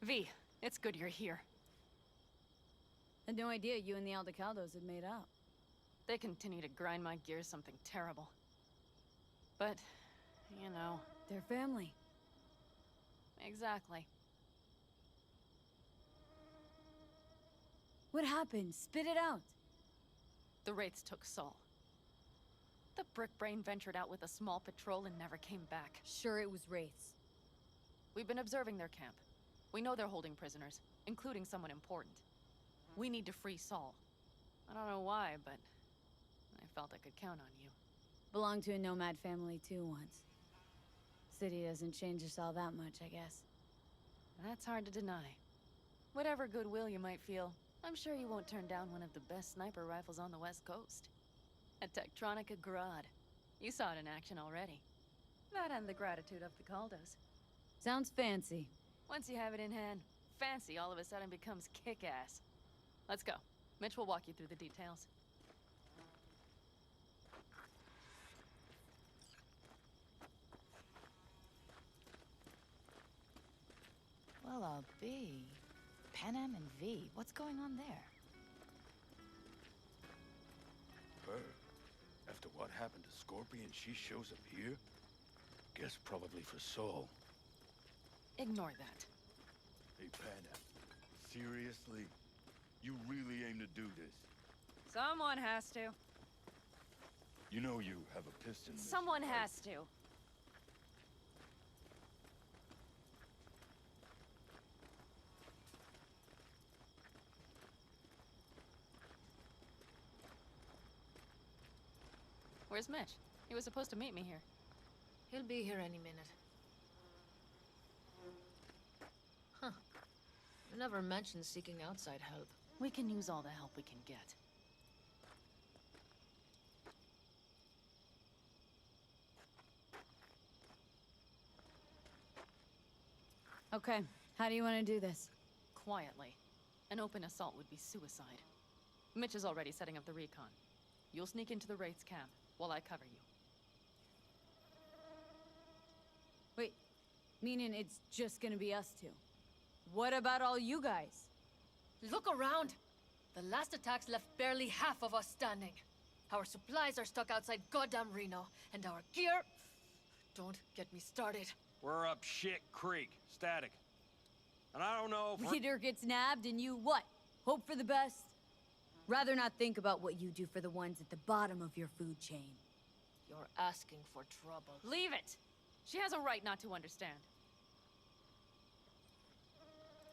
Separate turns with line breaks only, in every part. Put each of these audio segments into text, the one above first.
V, it's good you're here.
Had no idea you and the Aldecaldos had made up.
They continue to grind my gears something terrible. But, you know...
They're family.
Exactly.
What happened? Spit it out.
The Wraiths took Saul. The Brickbrain ventured out with a small patrol and never came back.
Sure, it was Wraiths.
We've been observing their camp. We know they're holding prisoners, including someone important. We need to free Saul. I don't know why, but I felt I could count on you.
Belonged to a nomad family too once. City doesn't change us all that much, I guess.
That's hard to deny. Whatever goodwill you might feel, I'm sure you won't turn down one of the best sniper rifles on the West Coast. A Tektronica Grad. You saw it in action already. That and the gratitude of the Caldos.
Sounds fancy.
Once you have it in hand, fancy all of a sudden becomes kick-ass. Let's go. Mitch will walk you through the details.
Well, I'll be. Panem and V, what's going on there?
Her? After what happened to Scorpion, she shows up here? Guess probably for Saul.
Ignore that.
Hey, Panem. Seriously? You really aim to do this?
Someone has to.
You know you have a piston.
Someone
right?
has to. Where's Mitch? He was supposed to meet me here.
He'll be here any minute. Huh. You never mentioned seeking outside help.
We can use all the help we can get.
Okay, how do you want to do this?
Quietly. An open assault would be suicide. Mitch is already setting up the recon. You'll sneak into the Wraith's camp, while I cover you.
Wait, meaning it's just gonna be us two? What about all you guys?
Look around! The last attacks left barely half of us standing. Our supplies are stuck outside goddamn Reno, and our gear... Don't get me started.
We're up shit creek, static. And I don't know if
Leader gets nabbed and you what? Hope for the best? Rather not think about what you do for the ones at the bottom of your food chain.
You're asking for trouble.
Leave it! She has a right not to understand.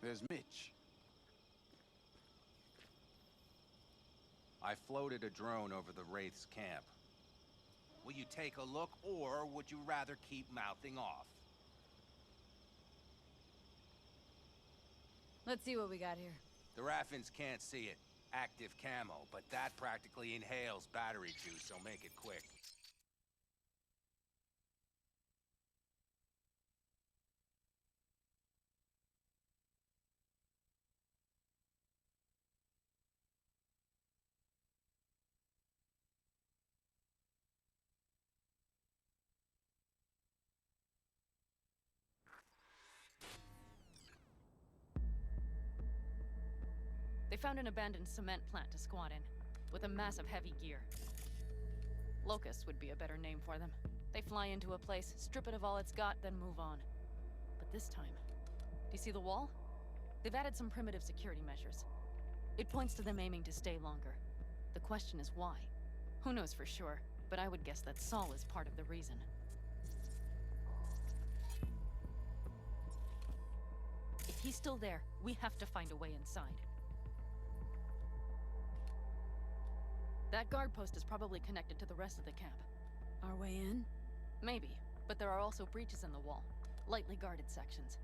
There's Mitch.
I floated a drone over the Wraith's camp. Will you take a look, or would you rather keep mouthing off?
Let's see what we got here.
The Raffins can't see it. Active camo, but that practically inhales battery juice, so make it quick.
They found an abandoned cement plant to squat in, with a massive heavy gear. Locusts would be a better name for them. They fly into a place, strip it of all it's got, then move on. But this time, do you see the wall? They've added some primitive security measures. It points to them aiming to stay longer. The question is why? Who knows for sure, but I would guess that Saul is part of the reason. If he's still there, we have to find a way inside. That guard post is probably connected to the rest of the camp.
Our way in?
Maybe, but there are also breaches in the wall. Lightly guarded sections.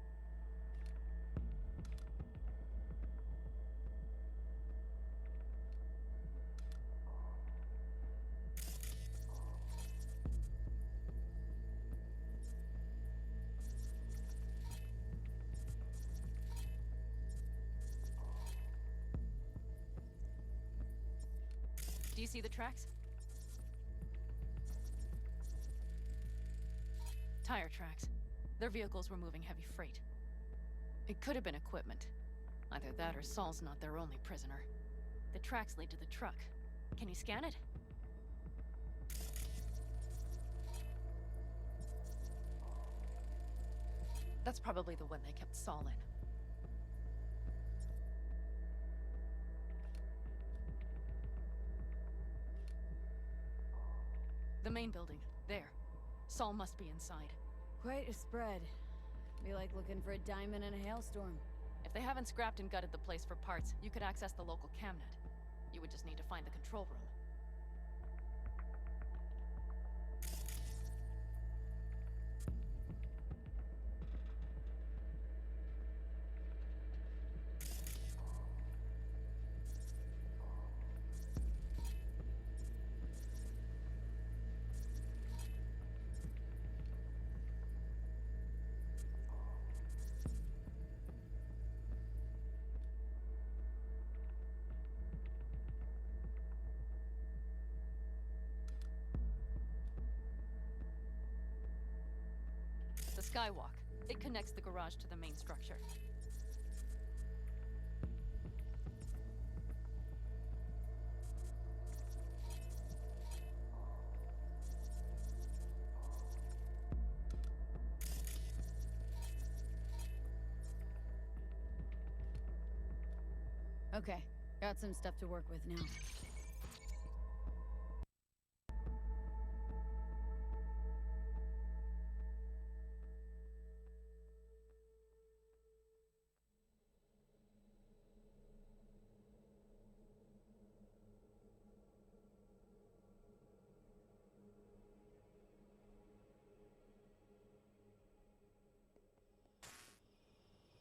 Do you see the tracks? Tire tracks. Their vehicles were moving heavy freight. It could have been equipment. Either that or Saul's not their only prisoner. The tracks lead to the truck. Can you scan it? That's probably the one they kept Saul in. The main building. There. Saul must be inside.
Quite a spread. Be like looking for a diamond in a hailstorm.
If they haven't scrapped and gutted the place for parts, you could access the local camnet. You would just need to find the control room. The skywalk. It connects the garage to the main structure.
Okay, got some stuff to work with now.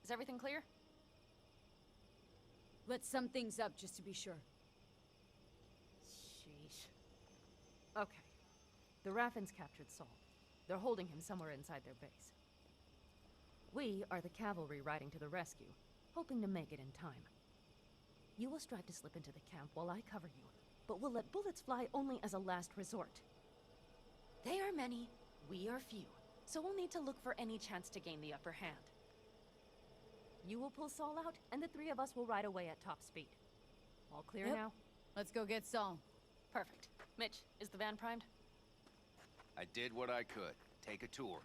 Is everything clear?
Let's sum things up just to be sure.
Sheesh. Okay. The Raffins captured Saul. They're holding him somewhere inside their base. We are the cavalry riding to the rescue, hoping to make it in time. You will strive to slip into the camp while I cover you, but we'll let bullets fly only as a last resort. They are many, we are few, so we'll need to look for any chance to gain the upper hand. You will pull Saul out, and the three of us will ride away at top speed. All clear
Yep.
now?
Let's go get Saul.
Perfect. Mitch, is the van primed?
I did what I could. Take a tour.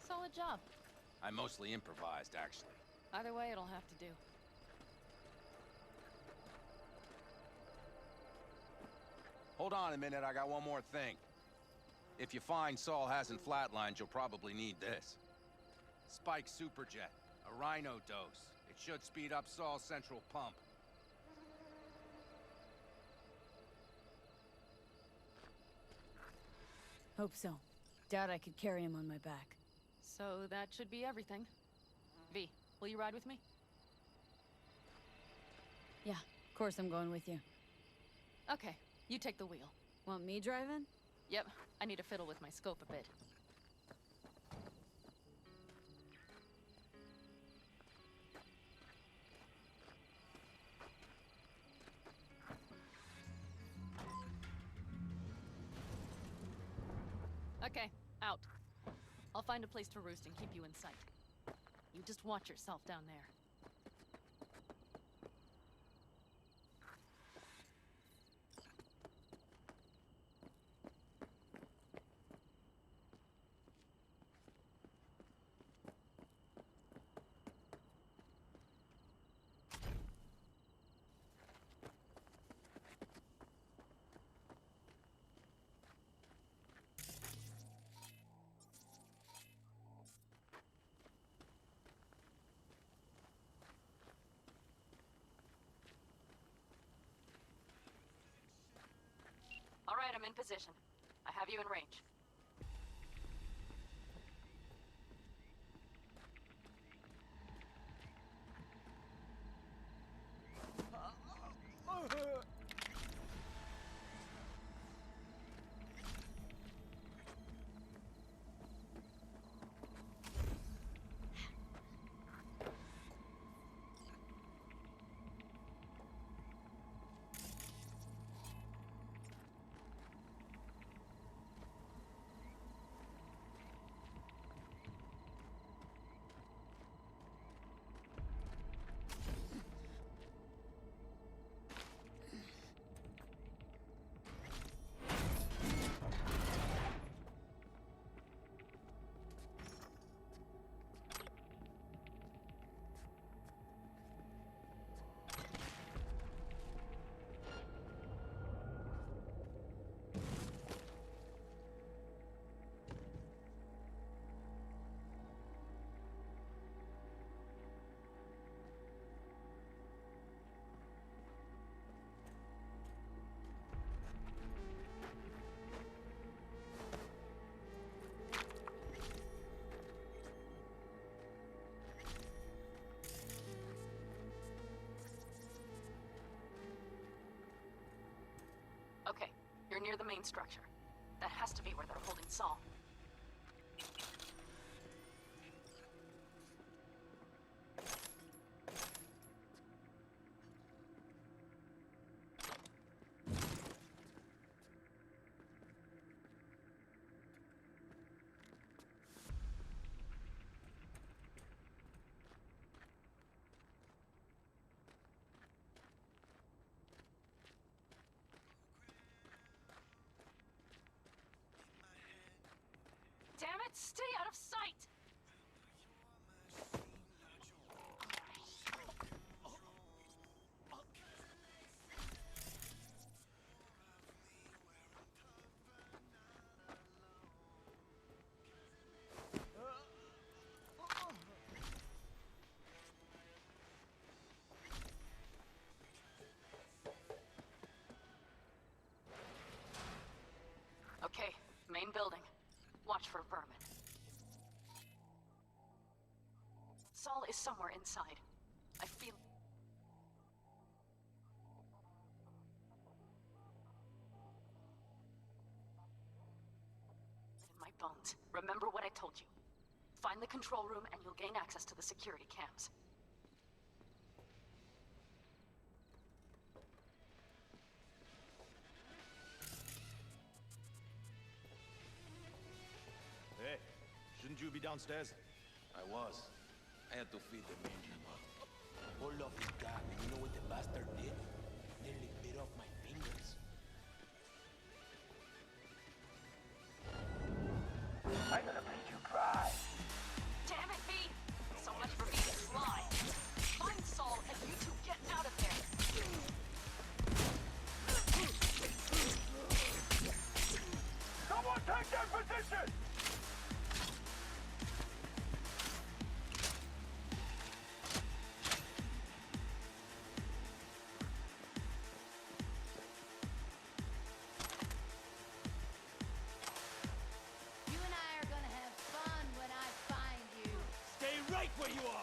Solid job.
I mostly improvised, actually.
Either way, it'll have to do.
Hold on a minute, I got one more thing. If you find Saul hasn't flatlined, you'll probably need this. Spike Superjet, a Rhino dose. It should speed up Saul's central pump.
Hope so. Doubt I could carry him on my back.
So that should be everything. V, will you ride with me?
Yeah, of course I'm going with you.
Okay, you take the wheel.
Want me driving?
Yep, I need to fiddle with my scope a bit. Okay, out. I'll find a place to roost and keep you in sight. You just watch yourself down there. All right, I'm in position. I have you in range. near the main structure. That has to be where they're holding Saul. Damn it! Stay out of sight! Okay, main building. Watch for vermin. Saul is somewhere inside. I feel... in my bones. Remember what I told you. Find the control room and you'll gain access to the security cams.
Hey, shouldn't you be downstairs?
I was. I had to feed the minion. Pulled off his gun, and you know what the bastard did? Nearly bit off my fingers. I'm gonna make you cry.
Damn it, V! So much for being sly. Find Saul and you two get out of there.
Someone take their position!
You and I are gonna have fun when I find you.
Stay right where you are!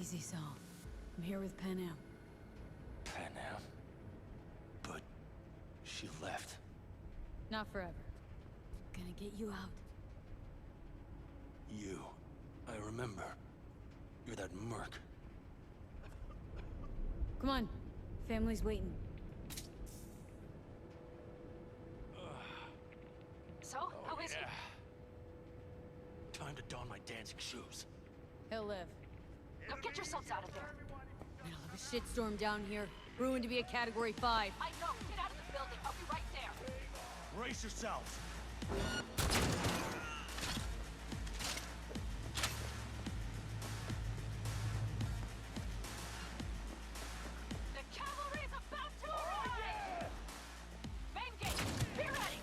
Easy, Saul. I'm here with Pan Am.
Panam? But she left.
Not forever. Gonna get you out.
You. I remember. You're that merc.
Come on. Family's waiting.
So, how is he?
Time to don my dancing shoes.
He'll live.
Now get yourselves out of there.
Middle of a shitstorm down here. Ruined to be a Category 5.
I know. Get out of the building. I'll be right there.
Brace yourselves.
The cavalry's about to arrive! Main gate, be ready!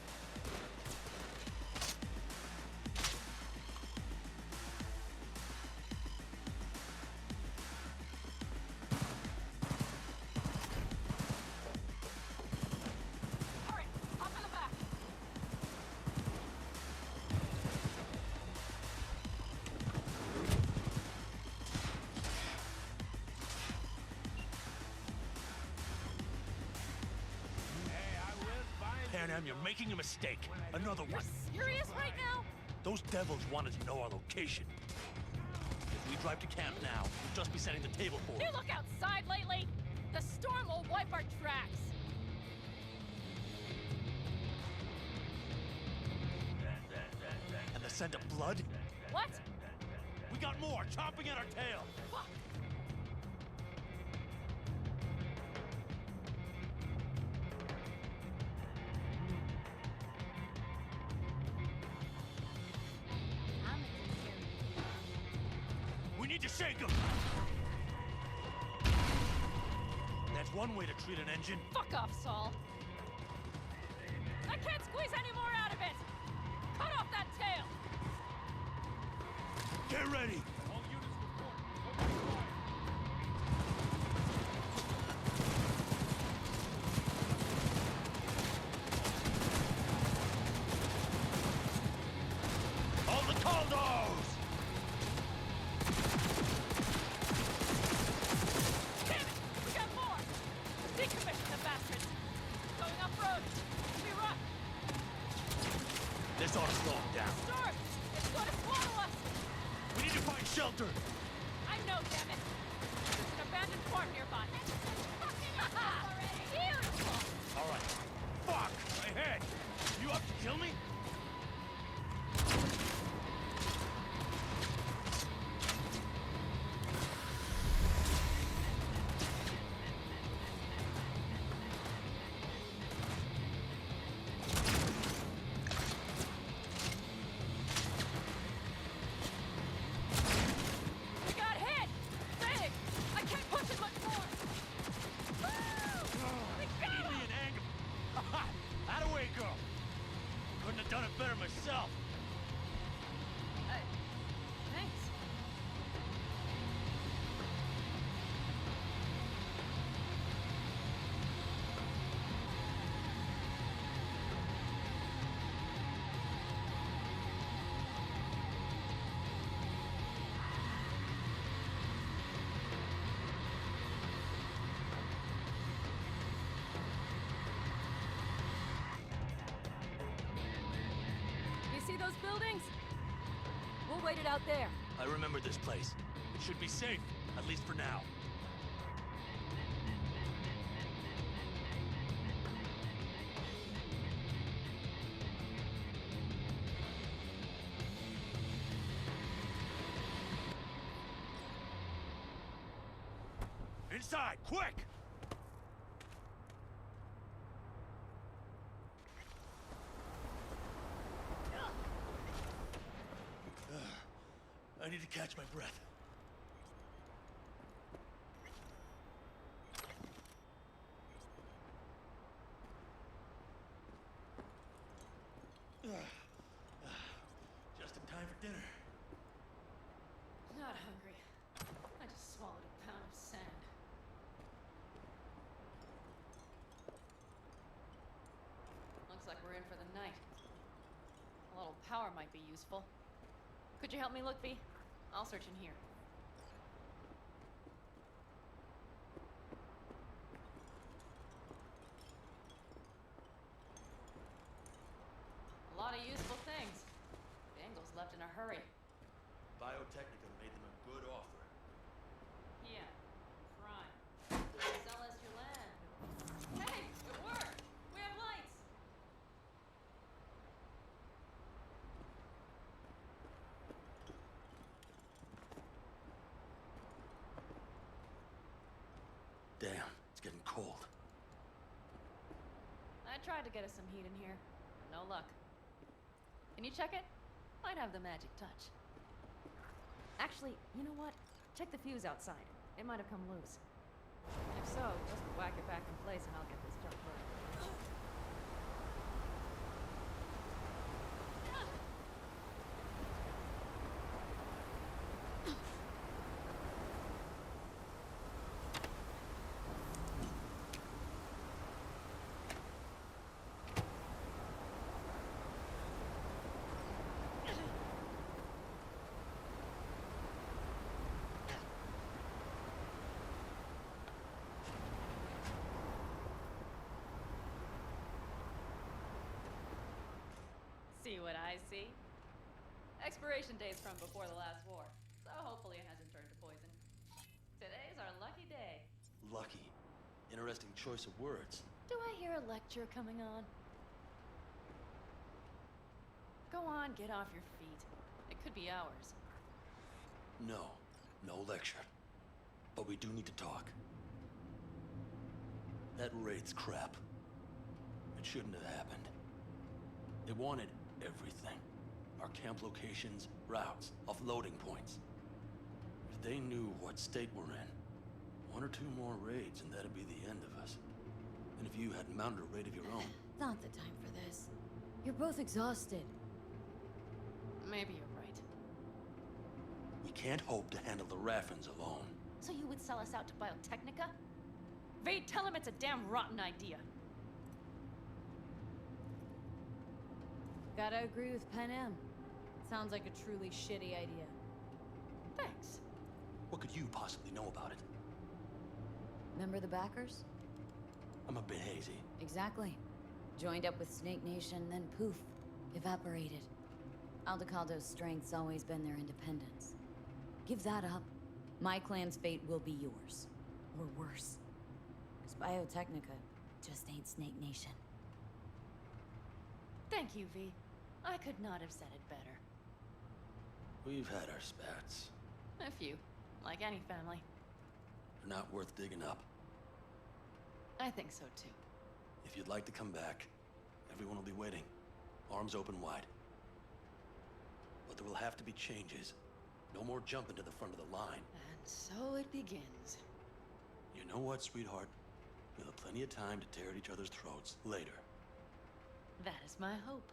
Hurry, hop in the back!
Panam, you're making a mistake. Another one.
Serious right now?
Those devils wanted to know our location. If we drive to camp now, we'll just be setting the table for
You
it.
look outside lately? The storm will wipe our tracks.
And the scent of blood?
What?
We got more chomping at our tail.
Fuck!
We need to shake them. That's one way to treat an engine.
Fuck off, Saul. I can't squeeze any more out of it. Cut off that tail.
Get ready. All the condos!
Damn it! We got more! Decommission the bastards! Going off-road! Be rough!
This ought to slow them down.
Storm! It's going to swallow us!
We need to find shelter.
I know, damn it! There's an abandoned farm nearby. Beautiful!
All right. Fuck! My head! You up to kill me?
We got hit! Big! I can't push it much more! Woo! We got
Eat me
him!
in anger. Ha! That away, girl. Couldn't have done it better myself.
Thanks. You see those buildings? We'll wait it out there.
I remember this place. It should be safe, at least for now. Inside, quick! I need to catch my breath. Just in time for dinner.
Not hungry. I just swallowed a pound of sand. Looks like we're in for the night. A little power might be useful. Could you help me look, V? I'll search in here. I tried to get us some heat in here. No luck. Can you check it? Might have the magic touch. Actually, you know what? Check the fuse outside. It might have come loose. If so, just whack it back in place and I'll get this junk burning. See what I see? Expiration date's from before the last war, so hopefully it hasn't turned to poison. Today's our lucky day.
Lucky. Interesting choice of words.
Do I hear a lecture coming on? Go on, get off your feet. It could be hours.
No. No lecture. But we do need to talk. That raid's crap. It shouldn't have happened. They wanted everything. Our camp locations, routes, offloading points. If they knew what state we're in, 1 or 2 more raids and that'd be the end of us. And if you had mounted a raid of your own...
Not the time for this. You're both exhausted.
Maybe you're right.
We can't hope to handle the Raffins alone.
So you would sell us out to Biotechnica? Vade, tell him it's a damn rotten idea.
Gotta agree with Pen M. Sounds like a truly shitty idea.
Thanks.
What could you possibly know about it?
Remember the backers?
I'm a bit hazy.
Exactly. Joined up with Snake Nation, then poof, evaporated. Aldecaldo's strength's always been their independence. Give that up, my clan's fate will be yours. Or worse. Because Biotechnica just ain't Snake Nation.
Thank you, V. I could not have said it better.
We've had our spats.
A few. Like any family.
They're not worth digging up.
I think so, too.
If you'd like to come back, everyone will be waiting. Arms open wide. But there will have to be changes. No more jumping to the front of the line.
And so it begins.
You know what, sweetheart? We'll have plenty of time to tear at each other's throats later.
That is my hope.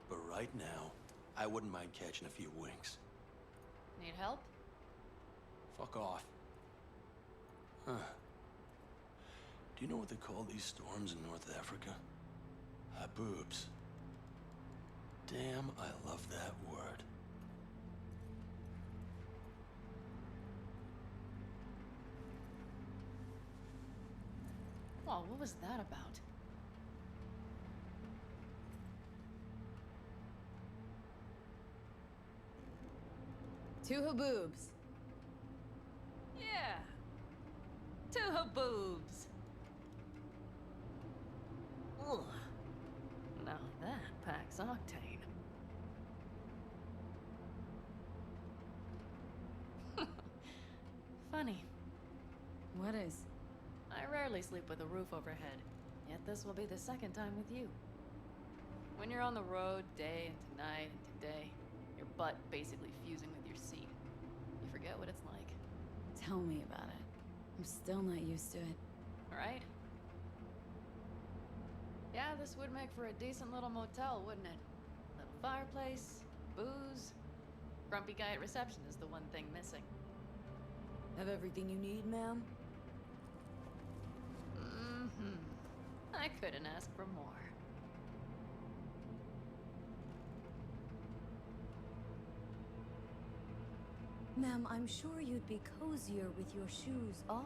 But right now, I wouldn't mind catching a few winks.
Need help?
Fuck off. Huh. Do you know what they call these storms in North Africa? Haboobs. Damn, I love that word.
Well, what was that about?
Two haboobs.
Yeah. 2 haboobs. Ugh. Now that packs octane. Funny.
What is?
I rarely sleep with a roof overhead, yet this will be the second time with you. When you're on the road day into night into day, your butt basically fusing with your seat. You forget what it's like.
Tell me about it. I'm still not used to it.
Right? Yeah, this would make for a decent little motel, wouldn't it? Little fireplace, booze. Grumpy guy at reception is the one thing missing.
Have everything you need, ma'am?
Mm-hmm. I couldn't ask for more.
Ma'am, I'm sure you'd be cozier with your shoes off.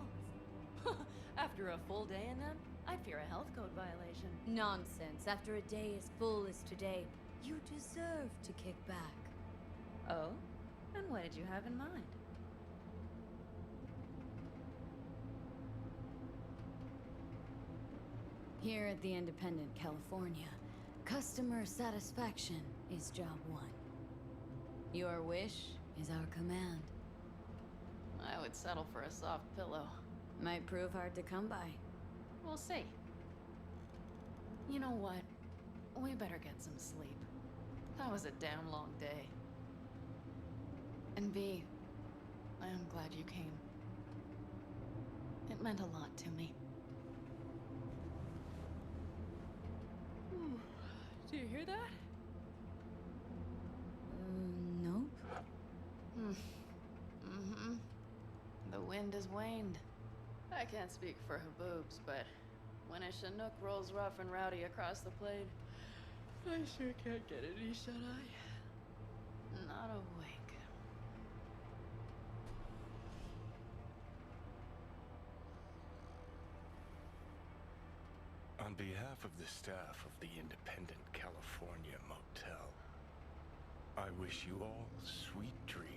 After a full day in them, I'd fear a health code violation.
Nonsense. After a day as full as today, you deserve to kick back.
Oh? And what did you have in mind?
Here at the Independent California, customer satisfaction is job 1. Your wish is our command.
I would settle for a soft pillow.
Might prove hard to come by.
We'll see. You know what? We better get some sleep. That was a damn long day. And V, I am glad you came. It meant a lot to me. Do you hear that?
Nope.
Mm-hmm. The wind has waned. I can't speak for Haboobs, but when a Chinook rolls rough and rowdy across the plain, I sure can't get any shut-eye. Not awake.
On behalf of the staff of the Independent California Motel, I wish you all sweet dreams.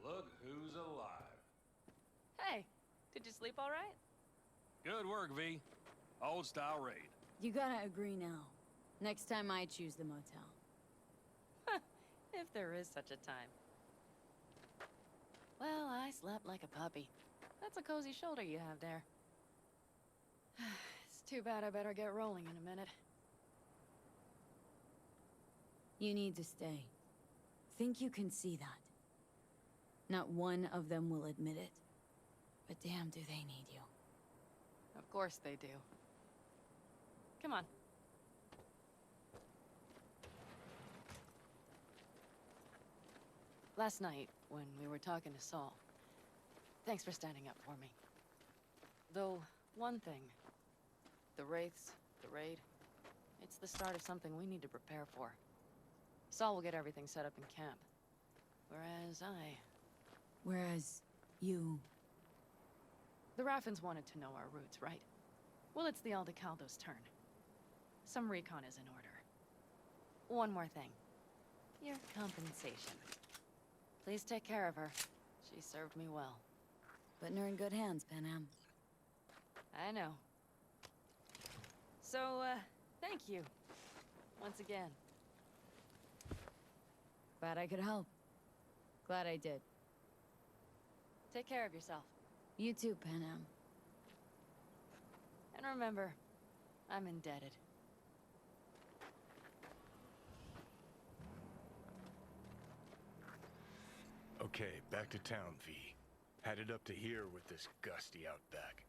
Look who's alive.
Hey, did you sleep all right?
Good work, V. Old style raid.
You gotta agree now. Next time I choose the motel.
If there is such a time. Well, I slept like a puppy. That's a cozy shoulder you have there. It's too bad I better get rolling in a minute.
You need to stay. Think you can see that. Not one of them will admit it. But damn, do they need you.
Of course they do. Come on. Last night, when we were talking to Saul, thanks for standing up for me. Though, one thing. The Wraiths, the raid, it's the start of something we need to prepare for. Saul will get everything set up in camp.
Whereas you...
The Raffins wanted to know our routes, right? Well, it's the Aldecaldo's turn. Some recon is in order. One more thing. Your compensation. Please take care of her. She served me well.
Putting her in good hands, Panam.
I know. So, thank you. Once again.
Glad I could help. Glad I did.
Take care of yourself.
You too, Panam.
And remember, I'm indebted.
Okay, back to town, V. Headed up to here with this gusty outback.